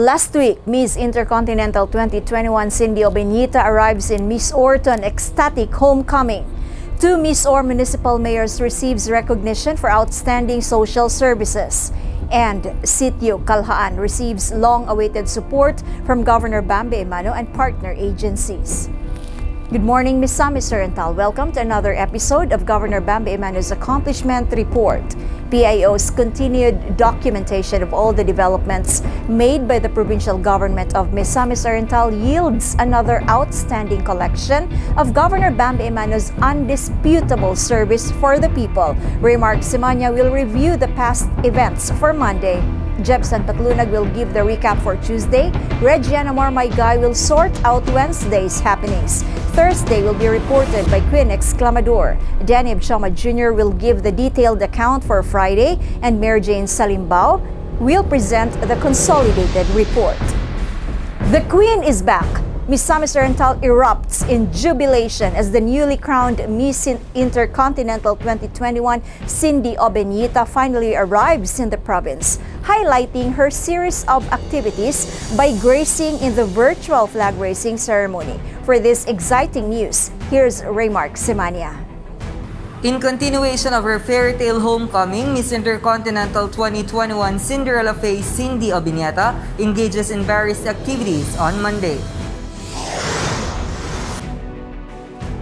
Last week, Miss Intercontinental 2021 Cindy Obenita arrives in Miss Orton ecstatic homecoming. Two Miss Or municipal mayors receives recognition for outstanding social services. And Sitio Calhaan receives long-awaited support from Governor Bambi Emano and partner agencies. Good morning, Misamis Oriental. Welcome to another episode of Governor Bambi Emano's Accomplishment Report. PIO's continued documentation of all the developments made by the provincial government of Misamis Oriental yields another outstanding collection of Governor Bambi Emano's undisputable service for the people. Remark Simanya will review the past events for Monday. Jebsan Patlunag will give the recap for Tuesday. Regiana Marmaygay will sort out Wednesday's happenings. Thursday will be reported by Queen Exclamador. Danny Choma Jr. will give the detailed account for Friday, and Mary Jane Salimbao will present the consolidated report. The Queen is back. Misamis Oriental erupts in jubilation as the newly crowned Miss Intercontinental 2021 Cindy Obenita finally arrives in the province, highlighting her series of activities by gracing in the virtual flag raising ceremony. For this exciting news, here's Raymark Simania. In continuation of her fairy tale homecoming, Miss Intercontinental 2021 Cinderella face Cindy Obenita engages in various activities on Monday.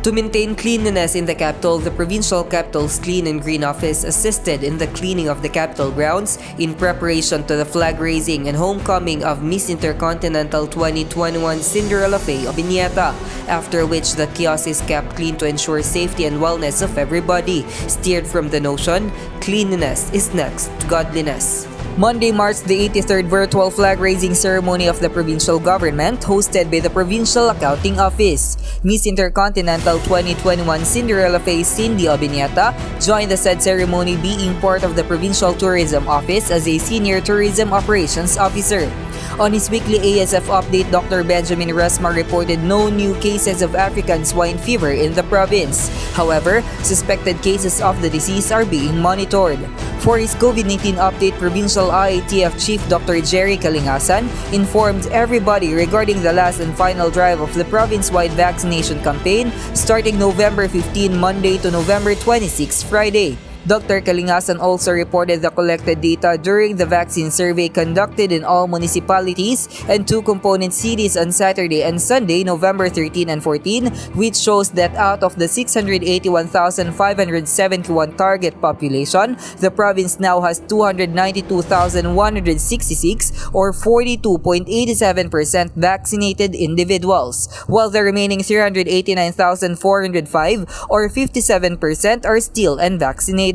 To maintain cleanliness in the capital, the Provincial Capital's Clean and Green Office assisted in the cleaning of the capital grounds in preparation to the flag raising and homecoming of Miss Intercontinental 2021 Cinderella Faye Obenita, after which the kiosk is kept clean to ensure safety and wellness of everybody, steered from the notion, cleanliness is next to godliness. Monday marks the 83rd virtual flag-raising ceremony of the provincial government hosted by the Provincial Accounting Office. Miss Intercontinental 2021 Cinderella Faye Cindy Obenita joined the said ceremony being part of the Provincial Tourism Office as a Senior Tourism Operations Officer. On his weekly ASF update, Dr. Benjamin Resma reported no new cases of African swine fever in the province. However, suspected cases of the disease are being monitored. For his COVID-19 update, Provincial IATF Chief Dr. Jerry Kalingasan informed everybody regarding the last and final drive of the province-wide vaccination campaign starting November 15 Monday to November 26 Friday. Dr. Kalingasan also reported the collected data during the vaccine survey conducted in all municipalities and two component cities on Saturday and Sunday, November 13 and 14, which shows that out of the 681,571 target population, the province now has 292,166 or 42.87% vaccinated individuals, while the remaining 389,405 or 57% are still unvaccinated.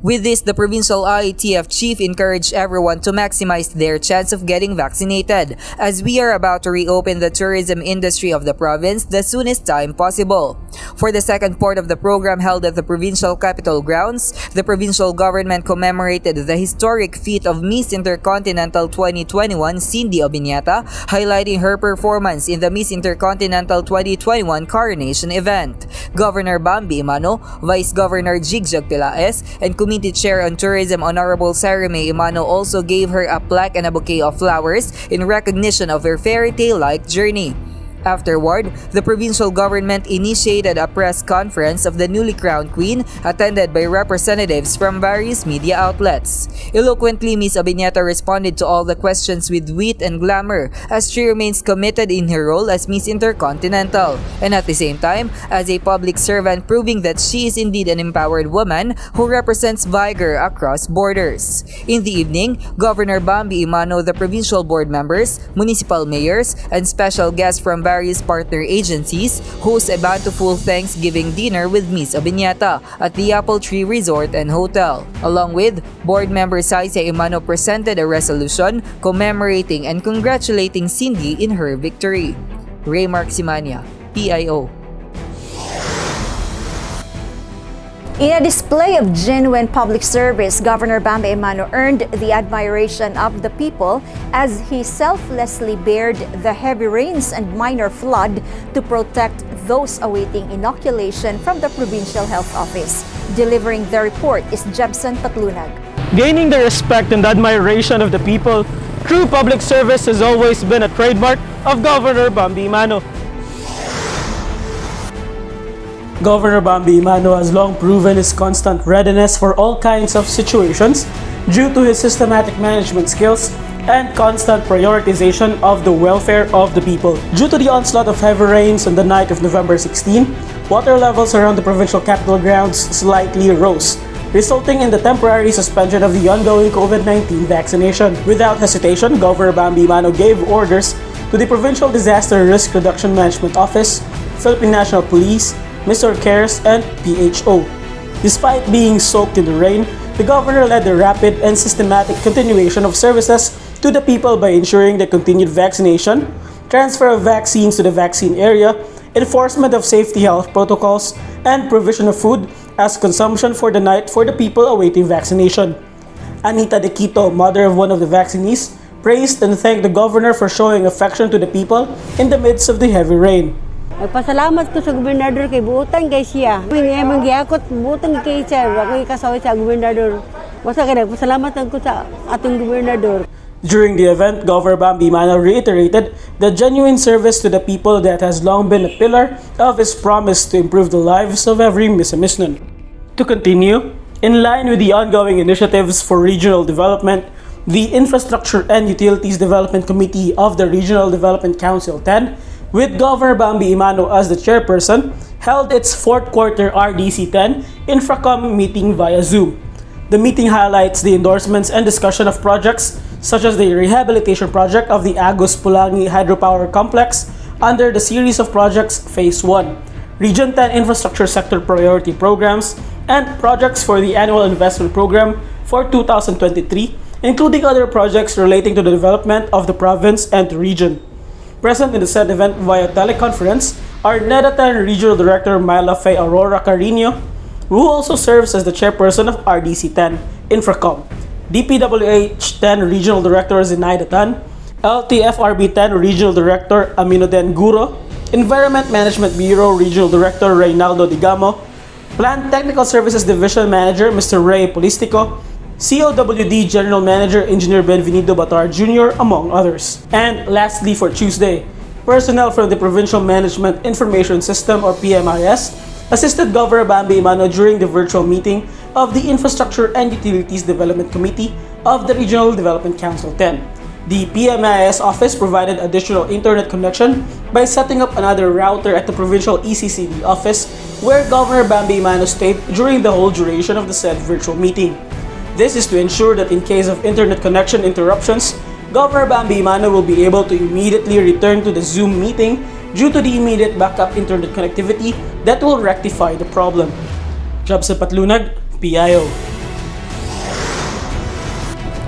With this, the Provincial IATF Chief encouraged everyone to maximize their chance of getting vaccinated, as we are about to reopen the tourism industry of the province the soonest time possible. For the second part of the program held at the Provincial Capital Grounds, the provincial government commemorated the historic feat of Miss Intercontinental 2021 Cindy Obenita, highlighting her performance in the Miss Intercontinental 2021 coronation event. Governor Bambi Emano, Vice Governor Jigjag Pilaes, and Committee Chair on Tourism Honorable Misamis Oriental also gave her a plaque and a bouquet of flowers in recognition of her fairy tale-like journey. Afterward, the provincial government initiated a press conference of the newly crowned queen, attended by representatives from various media outlets. Eloquently, Miss Obenita responded to all the questions with wit and glamour, as she remains committed in her role as Miss Intercontinental, and at the same time, as a public servant, proving that she is indeed an empowered woman who represents vigor across borders. In the evening, Governor Bambi Emano, the provincial board members, municipal mayors, and special guests from various partner agencies host a bountiful Thanksgiving dinner with Miss Obenita at the Apple Tree Resort and Hotel. Along with board member Saisa Emano presented a resolution commemorating and congratulating Cindy in her victory. Raymark Simania, PIO. In a display of genuine public service, Governor Bambi Emano earned the admiration of the people as he selflessly bared the heavy rains and minor flood to protect those awaiting inoculation from the Provincial Health Office. Delivering the report is Jebsan Patlunag. Gaining the respect and admiration of the people True public service has always been a trademark of Governor Bambi Emano. Governor Bambi Emano has long proven his constant readiness for all kinds of situations due to his systematic management skills and constant prioritization of the welfare of the people. Due to the onslaught of heavy rains on the night of November 16, water levels around the provincial capital grounds slightly rose, resulting in the temporary suspension of the ongoing COVID-19 vaccination. Without hesitation, Governor Bambi Emano gave orders to the Provincial Disaster Risk Reduction Management Office, Philippine National Police, Mr. Cares, and PHO. Despite being soaked in the rain, the governor led the rapid and systematic continuation of services to the people by ensuring the continued vaccination, transfer of vaccines to the vaccine area, enforcement of safety health protocols, and provision of food as consumption for the night for the people awaiting vaccination. Anita De Quito, mother of one of the vaccinees, praised and thanked the governor for showing affection to the people in the midst of the heavy rain. Nagpasalamat ko sa gobernador kay buutan kay siya. Ngayon mangyakot buutan kay siya. Ako kasaway sa gobernador. Basta kaya nagpasalamat ko sa ating gobernador. During the event, Governor Bambi Emano reiterated the genuine service to the people that has long been a pillar of his promise to improve the lives of every Misamisnon. To continue, in line with the ongoing initiatives for regional development, the Infrastructure and Utilities Development Committee of the Regional Development Council 10, with Governor Bambi Emano as the chairperson, held its fourth quarter RDC 10 Infracom meeting via Zoom. The meeting highlights the endorsements and discussion of projects such as the rehabilitation project of the Agus Pulangi Hydropower Complex under the series of projects Phase 1, Region 10 Infrastructure Sector Priority Programs, and projects for the Annual Investment Program for 2023, including other projects relating to the development of the province and the region. Present in the said event via teleconference are NEDA 10 Regional Director Myla Faye Aurora Carino, who also serves as the chairperson of RDC 10 Infracom, DPWH 10 Regional Director Zenaida Tan, LTFRB 10 Regional Director Aminoden Guro, Environment Management Bureau Regional Director Reynaldo Digamo, Plant Technical Services Division Manager Mr. Ray Polistico, COWD General Manager Engineer Benvenido Batar Jr., among others. And lastly, for Tuesday, personnel from the Provincial Management Information System or PMIS assisted Governor Bambi Emano during the virtual meeting of the Infrastructure and Utilities Development Committee of the Regional Development Council 10. The PMIS office provided additional internet connection by setting up another router at the Provincial ECCD office where Governor Bambi Emano stayed during the whole duration of the said virtual meeting. This is to ensure that in case of internet connection interruptions, Governor Bambi Emano will be able to immediately return to the Zoom meeting due to the immediate backup internet connectivity that will rectify the problem. Job sa Patlunag, PIO.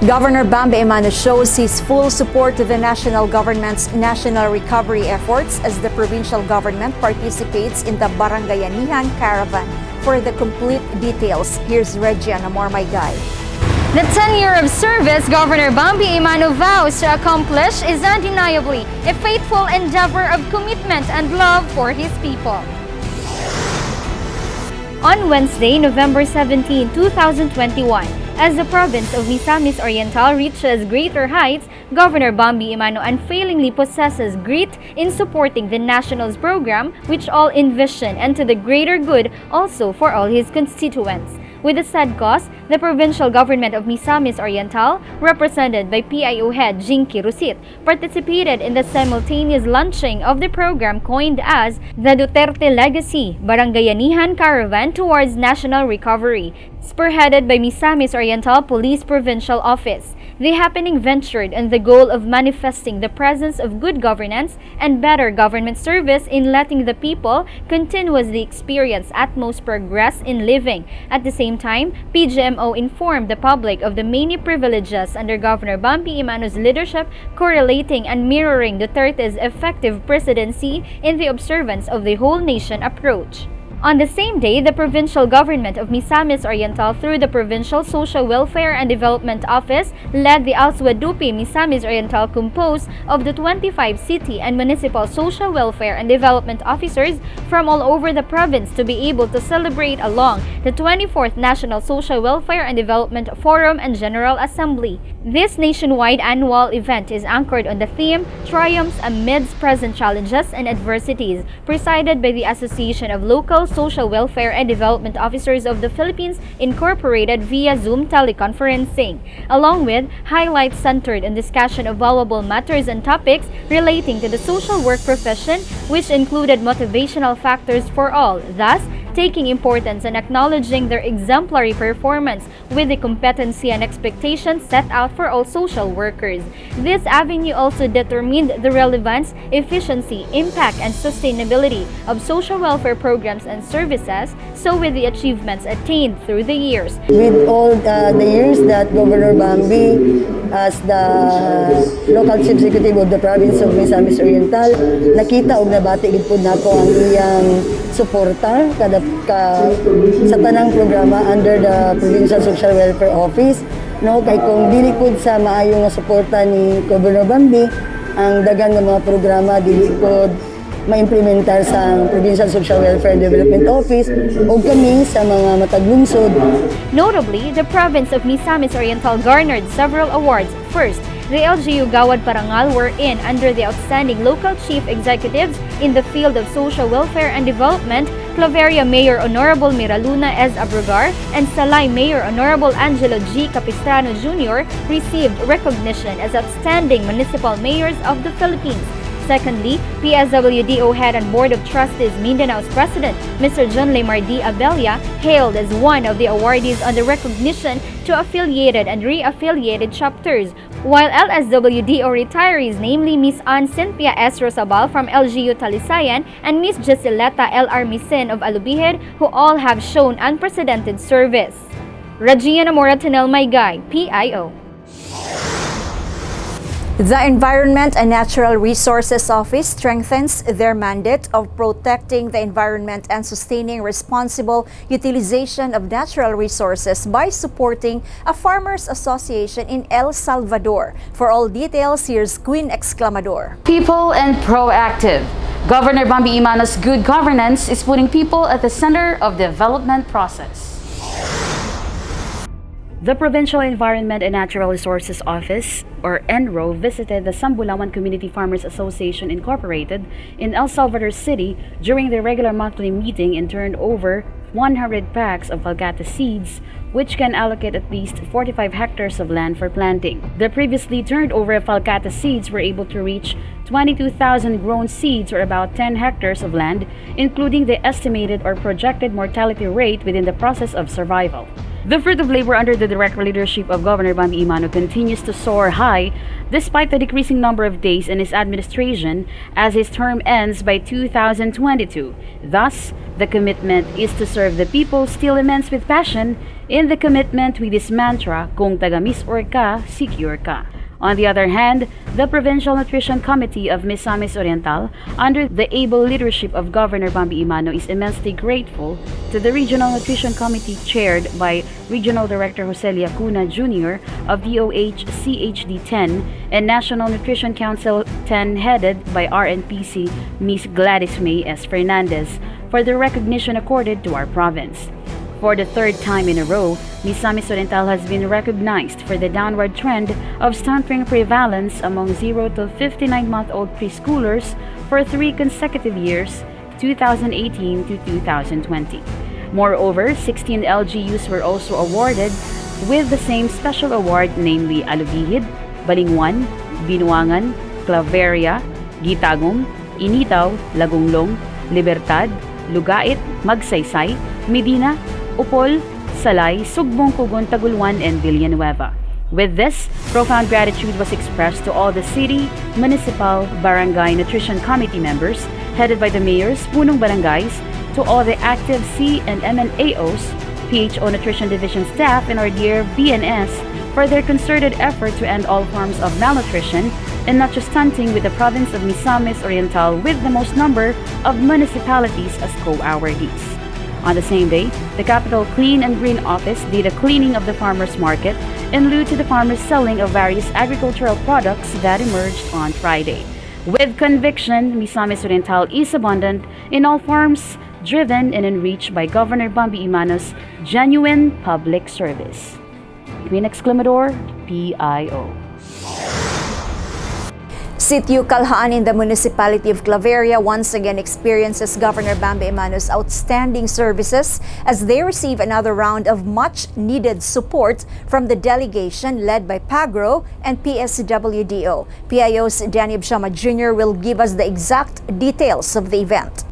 Governor Bambi Emano shows his full support to the national government's national recovery efforts as the provincial government participates in the Barangayanihan Caravan. For the complete details, here's Regina Mormaygay. The 10-year of service Governor Bambi Emano vows to accomplish is undeniably a faithful endeavor of commitment and love for his people. On Wednesday, November 17, 2021, as the province of Misamis Oriental reaches greater heights, Governor Bambi Emano unfailingly possesses grit in supporting the national's program, which all envision, and to the greater good also for all his constituents. With the said cause, the provincial government of Misamis Oriental, represented by PIO head Jinky Rusit, participated in the simultaneous launching of the program coined as the Duterte Legacy Barangayanihan Caravan Towards National Recovery, spearheaded by Misamis Oriental Police Provincial Office. The happening ventured on the goal of manifesting the presence of good governance and better government service in letting the people continuously experience utmost progress in living. At the same time, PGMO informed the public of the many privileges under Governor Bambi Emano's leadership, correlating and mirroring Duterte's effective presidency in the observance of the whole nation approach. On the same day, the provincial government of Misamis Oriental through the Provincial Social Welfare and Development Office led the Alswadupi Misamis Oriental composed of the 25 city and municipal social welfare and development officers from all over the province to be able to celebrate along the 24th National Social Welfare and Development Forum and General Assembly. This nationwide annual event is anchored on the theme Triumphs Amidst Present Challenges and Adversities, presided by the Association of Local Social Welfare and Development Officers of the Philippines, Incorporated via Zoom teleconferencing, along with highlights centered on discussion of valuable matters and topics relating to the social work profession, which included motivational factors for all, thus taking importance and acknowledging their exemplary performance with the competency and expectations set out for all social workers. This avenue also determined the relevance, efficiency, impact, and sustainability of social welfare programs and services, so with the achievements attained through the years. With all the years that Governor Bambi, as the local chief executive of the province of Misamis Oriental, nakita og nabati gid pud nako ang iyang suporta sa tanang programa under the Provincial Social Welfare Office, no, kay kung dili pud sa maayo nga suporta ni Governor Bambi ang daghang nga mga programa dili pud ma-implementar sa Provincial Social Welfare and Development Office o kami sa mga matag lungsod. Notably, the province of Misamis Oriental garnered several awards. First, the LGU Gawad Parangal were in under the outstanding local chief executives in the field of social welfare and development. Claveria Mayor Honorable Miraluna S. Abrogar and Salay Mayor Honorable Angelo G. Capistrano Jr. received recognition as outstanding municipal mayors of the Philippines. Secondly, PSWDO Head and Board of Trustees Mindanao's President, Mr. John Lemar D. Abella, hailed as one of the awardees on the recognition to affiliated and re-affiliated chapters, while LSWDO retirees, namely Miss Ann Cynthia S. Rosabal from LGU Talisayan and Miss Jasileta L. Armisen of Alubihid, who all have shown unprecedented service. Regina Moratinel Maygay, PIO. The Environment and Natural Resources Office strengthens their mandate of protecting the environment and sustaining responsible utilization of natural resources by supporting a farmers association in El Salvador. For all details, here's Queen Exclamador. People and proactive. Governor Bambi Emano's good governance is putting people at the center of the development process. The Provincial Environment and Natural Resources Office, or ENRO, visited the Sambulawan Community Farmers Association Incorporated in El Salvador City during their regular monthly meeting and turned over 100 packs of Falcata seeds, which can allocate at least 45 hectares of land for planting. The previously turned over Falcata seeds were able to reach 22,000 grown seeds, or about 10 hectares of land, including the estimated or projected mortality rate within the process of survival. The fruit of labor under the direct leadership of Governor Bambi Emano continues to soar high despite the decreasing number of days in his administration as his term ends by 2022. Thus, the commitment is to serve the people still immense with passion in the commitment with his mantra, kung taga-Miss-or ka, secure ka. On the other hand, the Provincial Nutrition Committee of Misamis Oriental, under the able leadership of Governor Bambi Emano, is immensely grateful to the Regional Nutrition Committee chaired by Regional Director Joselia Cuna Jr. of DOH CHD 10 and National Nutrition Council 10 headed by RNPC Ms. Gladys May S. Fernandez for the recognition accorded to our province. For the third time in a row, Misamis Oriental has been recognized for the downward trend of stunting prevalence among 0 to 59-month-old preschoolers for 3 consecutive years, 2018 to 2020. Moreover, 16 LGUs were also awarded with the same special award, namely Alubihid, Balingwan, Binuangan, Claveria, Gitagum, Initaw, Lagunglong, Libertad, Lugait, Magsaysay, Medina, Upol, Salay, Sugbong, Kugon, Tagulwan, and Villanueva. With this, profound gratitude was expressed to all the city, municipal, barangay nutrition committee members, headed by the mayors, punong barangays, to all the active C and MNAOs, PHO Nutrition Division staff, and our dear BNS for their concerted effort to end all forms of malnutrition and not just stunting, with the province of Misamis Oriental with the most number of municipalities as co-awardees. On the same day, the Capital Clean and Green Office did a cleaning of the farmers market in lieu to the farmers' selling of various agricultural products that emerged on Friday. With conviction, Misamis Oriental is abundant in all forms, driven and enriched by Governor Bambi Emano's genuine public service. Queen Exclamador, PIO. Sitio Calhaan in the municipality of Claveria once again experiences Governor Bambi Emano's outstanding services as they receive another round of much-needed support from the delegation led by PAGRO and PSWDO. PIO's Danny Abshama Jr. will give us the exact details of the event.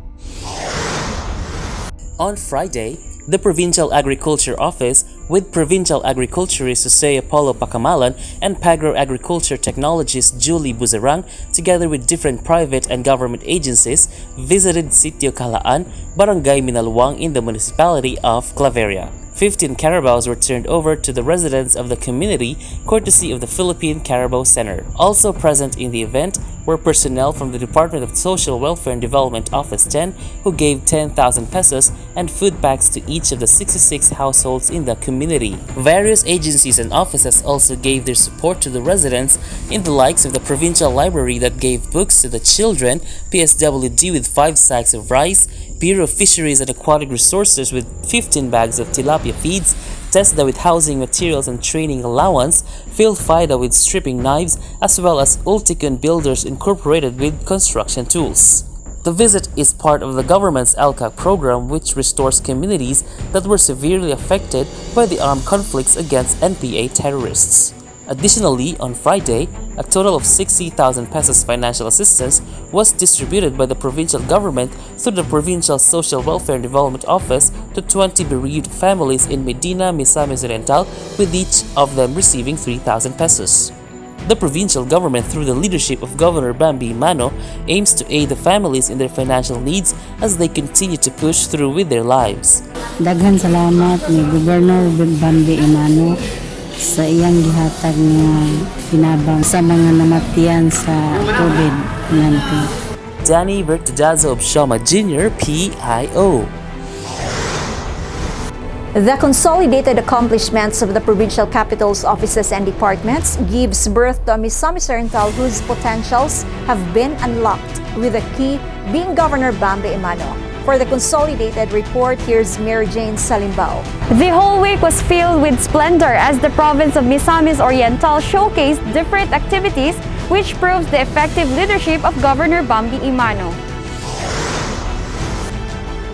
On Friday, the Provincial Agriculture Office, with Provincial Agriculturist Jose Apollo Pacamalan and Pagro Agriculture Technologist Julie Buzarang, together with different private and government agencies, visited Sitio Calhaan, Barangay Minalwang in the municipality of Claveria. 15 carabaos were turned over to the residents of the community courtesy of the Philippine Carabao Center. Also present in the event were personnel from the Department of Social Welfare and Development Office 10 who gave 10,000 pesos and food packs to each of the 66 households in the community. Various agencies and offices also gave their support to the residents in the likes of the Provincial Library that gave books to the children, PSWD with 5 sacks of rice, Bureau of Fisheries and Aquatic Resources with 15 bags of tilapia feeds, TESDA with housing materials and training allowance, PhilFIDA with stripping knives, as well as Ulticon Builders Incorporated with construction tools. The visit is part of the government's LCAC program, which restores communities that were severely affected by the armed conflicts against NPA terrorists. Additionally, on Friday, a total of 60,000 pesos financial assistance was distributed by the provincial government through the Provincial Social Welfare and Development Office to 20 bereaved families in Medina, Misamis Oriental, with each of them receiving 3,000 pesos. The provincial government, through the leadership of Governor Bambi Emano, aims to aid the families in their financial needs as they continue to push through with their lives. Daghan salamat ni Governor Bambi Emano sa iyang gihatag nga pinabang sa mga namatian sa COVID-19. Danny Vertudazo Abshama Jr., PIO. The consolidated accomplishments of the provincial capitals, offices, and departments gives birth to a Misamis Oriental whose potentials have been unlocked, with the key being Governor Bambi Emano. For the consolidated report, here's Mary Jane Salimbao. The whole week was filled with splendor as the province of Misamis Oriental showcased different activities which proves the effective leadership of Governor Bambi Emano.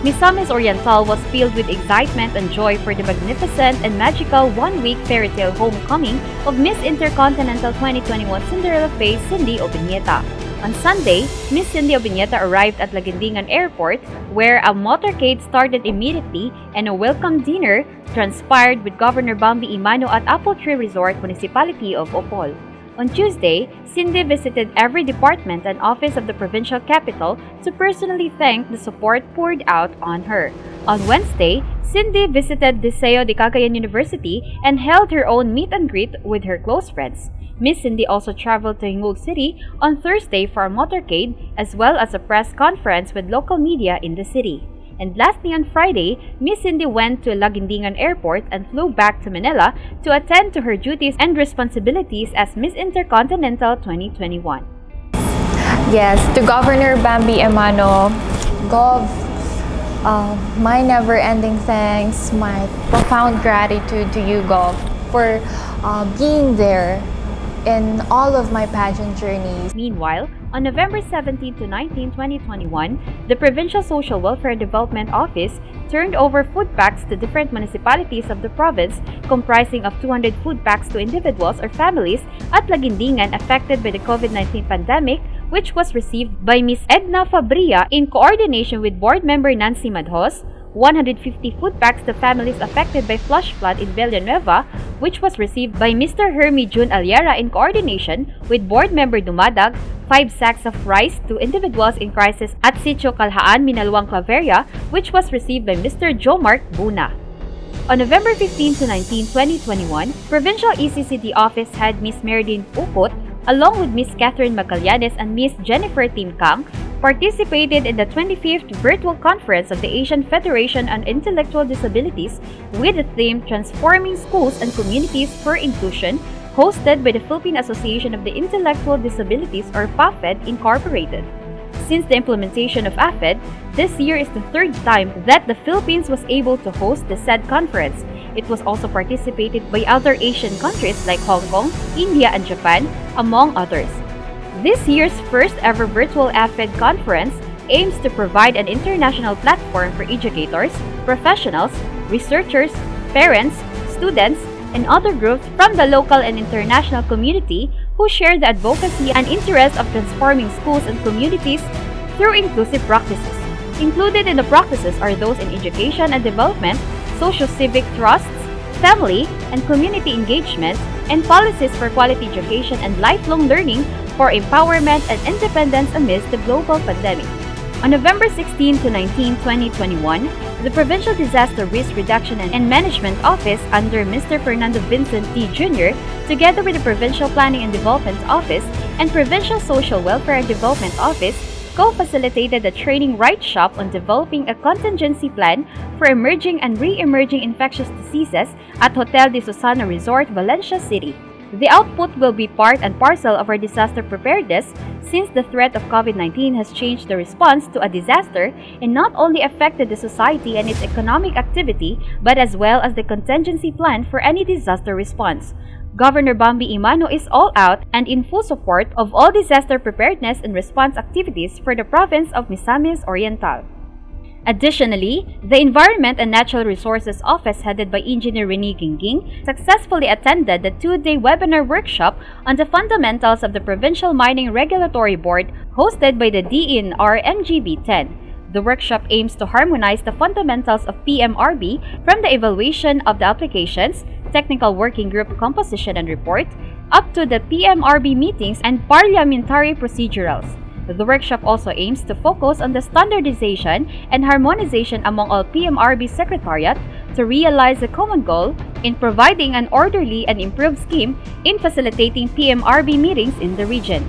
Misamis Oriental was filled with excitement and joy for the magnificent and magical one-week fairytale homecoming of Miss Intercontinental 2021 Cinderella Faye Cindy Obiñeta. On Sunday, Miss Cindy Obiñeta arrived at Laguindingan Airport, where a motorcade started immediately and a welcome dinner transpired with Governor Bambi Emano at Apple Tree Resort, Municipality of Opol. On Tuesday, Cindy visited every department and office of the provincial capital to personally thank the support poured out on her. On Wednesday, Cindy visited Liceo de Cagayan University and held her own meet and greet with her close friends. Miss Cindy also traveled to Hingog City on Thursday for a motorcade as well as a press conference with local media in the city. And lastly, on Friday, Miss Cindy went to Laguindingan Airport and flew back to Manila to attend to her duties and responsibilities as Miss Intercontinental 2021. Yes, to Governor Bambi Emano, Gov, my never-ending thanks, my profound gratitude to you, Gov, for being there in all of my pageant journeys. Meanwhile, on November 17 to 19, 2021, the Provincial Social Welfare and Development Office turned over food packs to different municipalities of the province, comprising of 200 food packs to individuals or families at Laguindingan affected by the COVID-19 pandemic, which was received by Ms. Edna Fabria in coordination with Board Member Nancy Madhos, 150 food packs to families affected by flash flood in Villanueva, which was received by Mr. Hermie June Aliera in coordination with Board Member Dumadag, 5 sacks of rice to individuals in crisis at Sitio Calhaan, Minalwang, Claveria, which was received by Mr. Jomark Buna. On November 15 to 19, 2021, Provincial ECCD Office had Ms. Meridine Upot, along with Ms. Catherine Magallanes and Ms. Jennifer Timkang, participated in the 25th Virtual Conference of the Asian Federation on Intellectual Disabilities with the theme Transforming Schools and Communities for Inclusion, hosted by the Philippine Association of the Intellectual Disabilities, or PAFED Incorporated. Since the implementation of AFED, this year is the third time that the Philippines was able to host the said conference. It was also participated by other Asian countries like Hong Kong, India, and Japan, among others. This year's first ever virtual AFED conference aims to provide an international platform for educators, professionals, researchers, parents, students, and other groups from the local and international community who share the advocacy and interest of transforming schools and communities through inclusive practices. Included in the practices are those in education and development, socio-civic trusts, family and community engagement, and policies for quality education and lifelong learning for empowerment and independence amidst the global pandemic. On November 16 to 19, 2021, the Provincial Disaster Risk Reduction and Management Office under Mr. Fernando Vincent T. Jr., together with the Provincial Planning and Development Office and Provincial Social Welfare and Development Office, co-facilitated a training workshop on developing a contingency plan for emerging and re-emerging infectious diseases at Hotel de Susana Resort, Valencia City. The output will be part and parcel of our disaster preparedness, since the threat of COVID-19 has changed the response to a disaster and not only affected the society and its economic activity, but as well as the contingency plan for any disaster response. Governor Bambi Emano is all out and in full support of all disaster preparedness and response activities for the province of Misamis Oriental. Additionally, the Environment and Natural Resources Office, headed by Engineer Rene Gingging, successfully attended the two-day webinar workshop on the fundamentals of the Provincial Mining Regulatory Board hosted by the DENR NGB 10. The workshop aims to harmonize the fundamentals of PMRB from the evaluation of the applications, technical working group composition and report, up to the PMRB meetings and parliamentary procedurals. The workshop also aims to focus on the standardization and harmonization among all PMRB Secretariat to realize a common goal in providing an orderly and improved scheme in facilitating PMRB meetings in the region.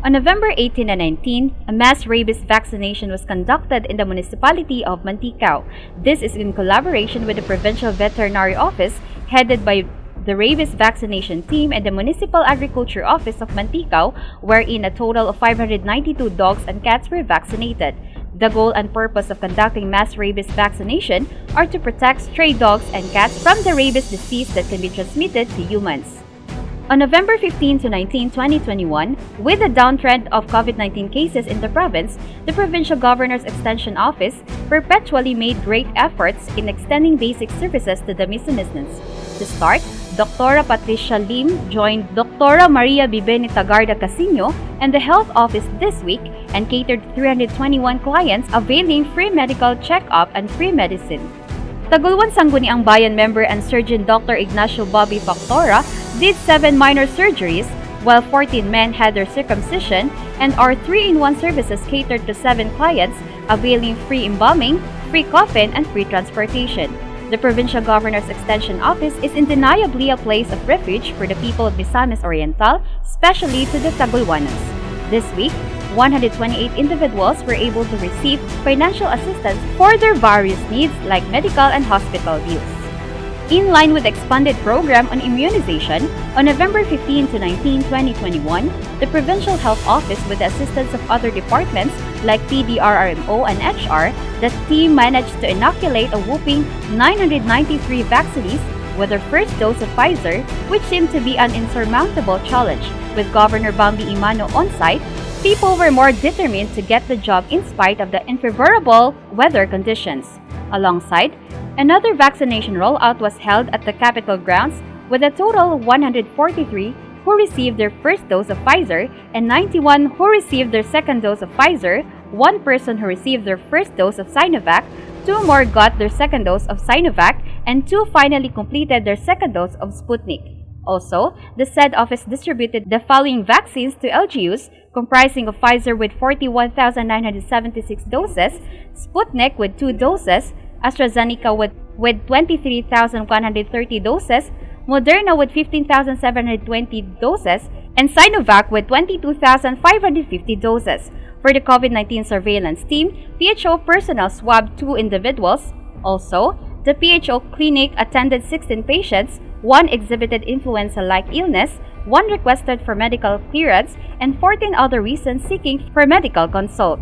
On November 18 and 19, a mass rabies vaccination was conducted in the municipality of Manticao. This is in collaboration with the Provincial Veterinary Office, headed by the Rabies Vaccination Team and the Municipal Agriculture Office of Manticao, wherein a total of 592 dogs and cats were vaccinated. The goal and purpose of conducting mass rabies vaccination are to protect stray dogs and cats from the rabies disease that can be transmitted to humans. On November 15 to 19, 2021, with the downtrend of COVID-19 cases in the province, the Provincial Governor's Extension Office perpetually made great efforts in extending basic services to the Misamisnons. To start, Dr. Patricia Lim joined Dr. Maria Bibeni Tagarda Casino and the Health Office this week and catered 321 clients availing free medical check-up and free medicine. Tagulwan Sangguniang Bayan member and surgeon Dr. Ignacio Bobby Factora did 7 minor surgeries, while 14 men had their circumcision, and our 3-in-1 services catered to 7 clients, availing free embalming, free coffin, and free transportation. The Provincial Governor's Extension Office is undeniably a place of refuge for the people of Misamis Oriental, especially to the Tagulwanans. This week, 128 individuals were able to receive financial assistance for their various needs like medical and hospital bills. In line with the expanded program on immunization, on November 15 to 19, 2021, the Provincial Health Office, with the assistance of other departments like PDRRMO and HR, the team managed to inoculate a whopping 993 vaccinees with their first dose of Pfizer, which seemed to be an insurmountable challenge. With Governor Bambi Emano on site, people were more determined to get the job in spite of the unfavorable weather conditions. Alongside, another vaccination rollout was held at the Capitol grounds with a total of 143 who received their first dose of Pfizer and 91 who received their second dose of Pfizer, 1 person who received their first dose of Sinovac, 2 more got their second dose of Sinovac, and 2 finally completed their second dose of Sputnik. Also, the said office distributed the following vaccines to LGUs, comprising of Pfizer with 41,976 doses, Sputnik with 2 doses, AstraZeneca with 23,130 doses, Moderna with 15,720 doses, and Sinovac with 22,550 doses. For the COVID-19 surveillance team, PHO personnel swabbed 2 individuals. Also, the PHO clinic attended 16 patients, 1 exhibited influenza-like illness, 1 requested for medical clearance, and 14 other reasons seeking for medical consult.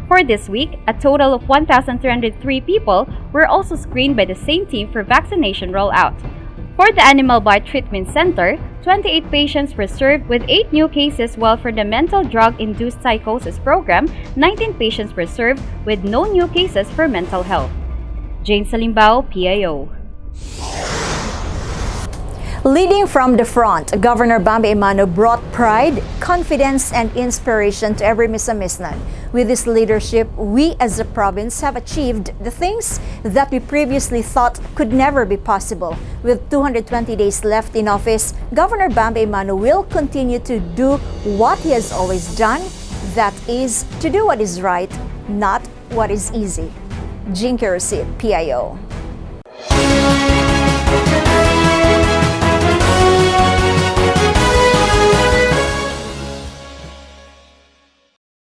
For this week, a total of 1,303 people were also screened by the same team for vaccination rollout. For the Animal Bite Treatment Center, 28 patients were served with 8 new cases, while for the Mental Drug-Induced Psychosis Program, 19 patients were served with no new cases for mental health. Jane Salimbao, PIO. Leading from the front, Governor Bambi Emano brought pride, confidence, and inspiration to every Misamisnan. With his leadership, we as a province have achieved the things that we previously thought could never be possible. With 220 days left in office, Governor Bambi Emano will continue to do what he has always done, that is, to do what is right, not what is easy. Jinky Rosit, PIO.